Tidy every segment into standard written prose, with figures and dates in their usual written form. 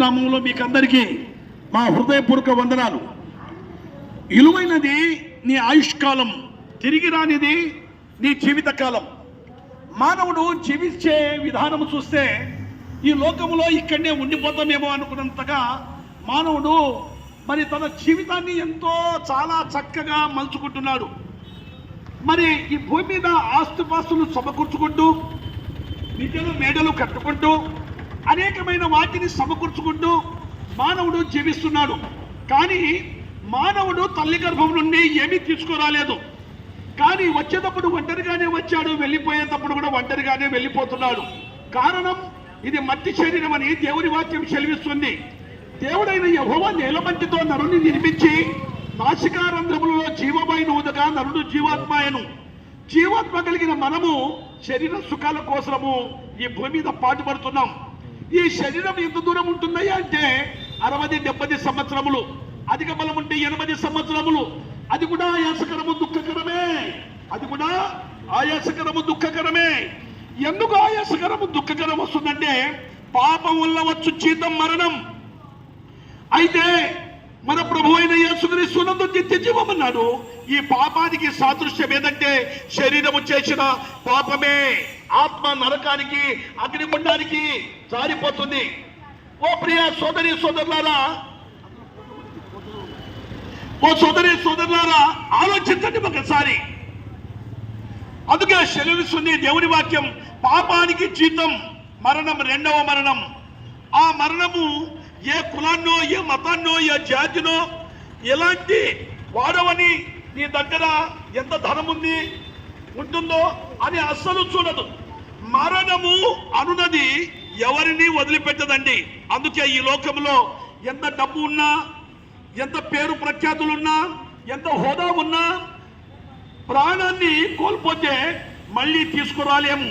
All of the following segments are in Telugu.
నామంలో మీకందరికీ మా హృదయపూర్వక వందనాలు. విలువైనది నీ ఆయుష్కాలం, తిరిగి రానిది నీ జీవితకాలం. మానవుడు జీవించే విధానం చూస్తే ఈ లోకంలో ఇక్కడనే ఉండిపోతామేమో అనుకున్నంతగా మానవుడు మరి తన జీవితాన్ని ఎంతో చాలా చక్కగా మలుచుకుంటున్నాడు. మరి ఈ భూమి మీద ఆస్తుపాస్తులు సమకూర్చుకుంటూ, నిజలు మేడలు కట్టుకుంటూ, అనేకమైన వాటిని సమకూర్చుకుంటూ మానవుడు జీవిస్తున్నాడు. కానీ మానవుడు తల్లి గర్భం నుండి ఏమీ తీసుకురాలేదు. కానీ వచ్చేటప్పుడు ఒంటరిగానే వచ్చాడు, వెళ్ళిపోయేటప్పుడు కూడా ఒంటరిగానే వెళ్ళిపోతున్నాడు. కారణం ఇది మట్టి శరీరం అని దేవుని వాక్యం సెలవిస్తుంది. దేవుడైన యెహోవా నేలమంటితో నరుని నిర్మించి నాసికారంధ్రములలో జీవమైన ఊదగా నరుడు జీవాత్మాయను. జీవాత్మ కలిగిన మనము శరీర సుఖాల కోసము ఈ భూమి మీద పాటుపడుతున్నాం. ఈ శరీరం ఎంత దూరం ఉంటుందయ్యా అంటే 60-70 సంవత్సరములు, అధిక బలం ఉంటే 80 సంవత్సరములు. అది కూడా ఆయాసకరము దుఃఖకరమే. దుఃఖకరమే. ఎందుకు ఆయాసకరము దుఃఖకరం వస్తుందంటే పాపం వల్ల వచ్చు జీతం మరణం. అయితే మన ప్రభు అయిన యేసుక్రీస్తు నందు నిత్య జీవం అన్నాడు. ఈ పాపానికి సాదృశ్యం ఏదంటే శరీరము చేసిన పాపమే. ఆత్మ నరకానికి, అగ్నిగుండానికి జారిపోతుంది. ఓ ప్రియ సోదరి సోదరులారా ఆలోచించండి ఒకసారి. అందుకే సెలవిస్తుంది దేవుని వాక్యం, పాపానికి జీతం మరణం, రెండవ మరణం. ఆ మరణము ఏ కులాన్నో, ఏ మతాన్నో, ఏ జాతినో, ఎలాంటి వాడవని, నీ దగ్గర ఎంత ధనం ఉంటుందో అని అస్సలు చూడదు. మరణము అనున్నది ఎవరిని వదిలిపెట్టదండి. అందుకే ఈ లోకంలో ఎంత డబ్బు ఉన్నా, ఎంత పేరు ప్రఖ్యాతులున్నా, ఎంత హోదా ఉన్నా ప్రాణాన్ని కోల్పోతే మళ్ళీ తీసుకురాలేము.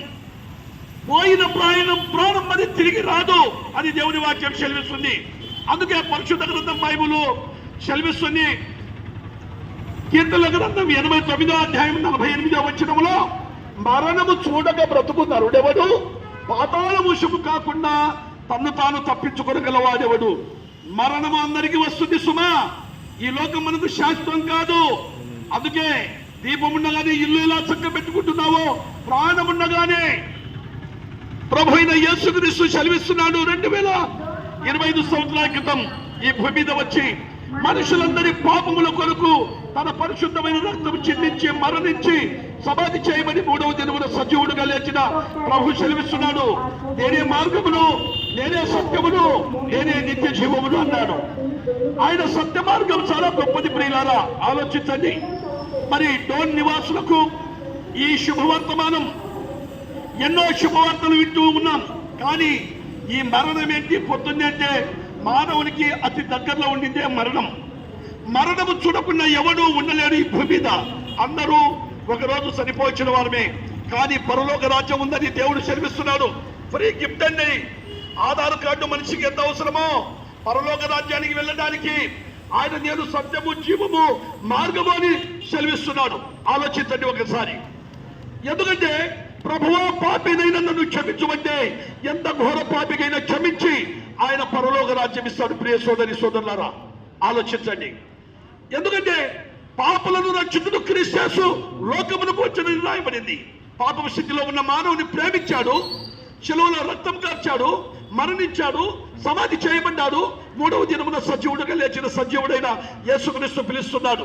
పోయిన ప్రాణం మరి తిరిగి రాదు అని దేవుని వాక్యం సెలవిస్తుంది. అందుకే పరిశుద్ధ గ్రంథం బైబిలు సెలవిస్తుంది. కీర్తనల గ్రంథం 89వ అధ్యాయం 48వ వచనములో, మరణము చూడక బ్రతుకు నరుడెవడు, పాతాళ ముసుగు కాకుండా తన్ను తాను తప్పించుకోగలవాడెవడు. మరణము అందరికీ వస్తుంది సుమా. ఈ లోకం మనకు శాశ్వతం కాదు. అందుకే దీపం ఉండగానే ఇల్లు ఎలా చక్క పెట్టుకుంటున్నావో, ప్రాణం ఉండగానే ప్రభు అయిన యేసుక్రీస్తు సెలవిస్తున్నాడు. 2025 సంవత్సరాల క్రితం ఈ భూమి మీద వచ్చి మనుషులందరి పాపముల కొరకు తన పరిశుద్ధమైన రక్తం చిందించి మరణించి సమాధి చేయమని 3వ దినమున సజీవుడుగా లేచిన ప్రభు సెలవిస్తున్నాడు. నేనే మార్గమును, నేనే సత్యమును, నేనే నిత్య జీవమును అన్నాడు. ఆయన సత్య మార్గం చాలా గొప్పది ప్రియులారా, ఆలోచించండి. మరి డోన్ నివాసులకు ఈ శుభవర్తమానం, ఎన్నో శుభవార్తలు వింటూ ఉన్నాం. కానీ ఈ మరణం ఏంటి? పొద్దున్నే అంటే మానవునికి అతి దగ్గరలో ఉండిందే మరణం. మరణము చూడకుండా ఎవడు ఉండలేడు ఈ భూమి మీద. అందరూ ఒకరోజు చనిపోయించిన వారమే. కానీ పరలోక రాజ్యం ఉందని దేవుడు సెలవిస్తున్నాడు. ఫ్రీ గిఫ్ట్ అండి. ఆధార్ కార్డు మనిషికి ఎంత అవసరమో పరలోక రాజ్యానికి వెళ్ళడానికి ఆయన నేను సత్యము, జీవము, మార్గము అని సెలవిస్తున్నాడు. ఆలోచించండి ఒకసారి. ఎందుకంటే ప్రభువా పాపినైనా నన్ను క్షమించమంటే ఎంత ఘోర పాపికైనా క్షమించి ఆయన పరలోక రాజ్యం ఇస్తాడు. ప్రియ సోదరులారా ఆలోచించండి. ఎందుకంటే పాపులను రక్షించుటకు క్రీస్తు లోకమునకు వచ్చి రాయబడింది. పాపం స్థితిలో ఉన్న మానవుని ప్రేమించాడు, శిలువలో రక్తం కార్చాడు, మరణించాడు, సమాధి చేయబడ్డాడు, 3వ దినమున సజీవుడుగా లేచిన సజీవుడైన యేసుక్రీస్తు పిలుస్తున్నాడు.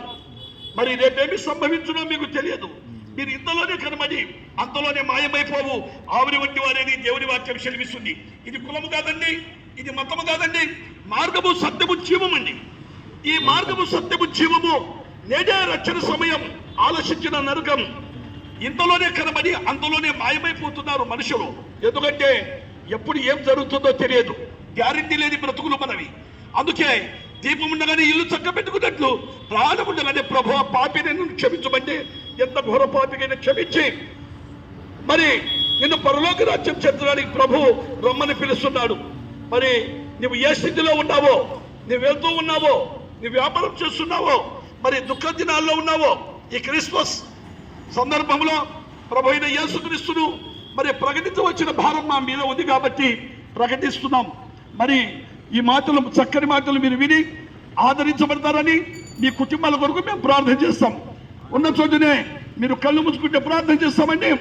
మరి రేపేమి సంభవించునో మీకు తెలియదు. మీరు ఇంతలోనే కనబడి అంతలోనే మాయమైపోవు ఆవిరి వంటి వారేని దేవుని వాక్యం సెలవిస్తుంది. ఇది కులము కాదండి, ఇది మతము కాదండి, మార్గము, సత్యము, జీవము అండి. ఈ మార్గము, సత్యము, జీవము నేడే రక్షణ సమయం. ఆలోచించిన నరకం. ఇంతలోనే కనబడి అంతలోనే మాయమైపోతున్నారు మనుషులు. ఎందుకంటే ఎప్పుడు ఏం జరుగుతుందో తెలియదు. గ్యారెంటీ లేని బ్రతుకులు మనవి. అందుకే దీపం ఉండగానే ఇల్లు చక్క పెట్టుకున్నట్లు ప్రాణం ఉండగానే ప్రభు పాపిని క్షమించమంటే ఎంత ఘోర పాపికైనా క్షమించి మరి నిన్ను పరలోక రాజ్యం చేర్చడానికి ప్రభు రమ్మని పిలుస్తున్నాడు. మరి నువ్వు ఏ స్థితిలో ఉన్నావో, నువ్వు వెళ్తూ ఉన్నావో, నువ్వు వ్యాపారం చేస్తున్నావో, మరి దుఃఖ దినాల్లో ఉన్నావో, ఈ క్రిస్మస్ సందర్భంలో ప్రభు అయిన యేసుక్రీస్తును మరి ప్రకటించవలసిన భారం మా మీద ఉంది కాబట్టి ప్రకటిస్తున్నాం. మరి ఈ మాటలు, చక్కని మాటలు మీరు విని ఆదరించబడతారని మీ కుటుంబాల కొరకు మేము ప్రార్థన చేస్తాం. ఉన్న చోటునే మీరు కళ్ళు మూసుకుంటే ప్రార్థన చేస్తామండి.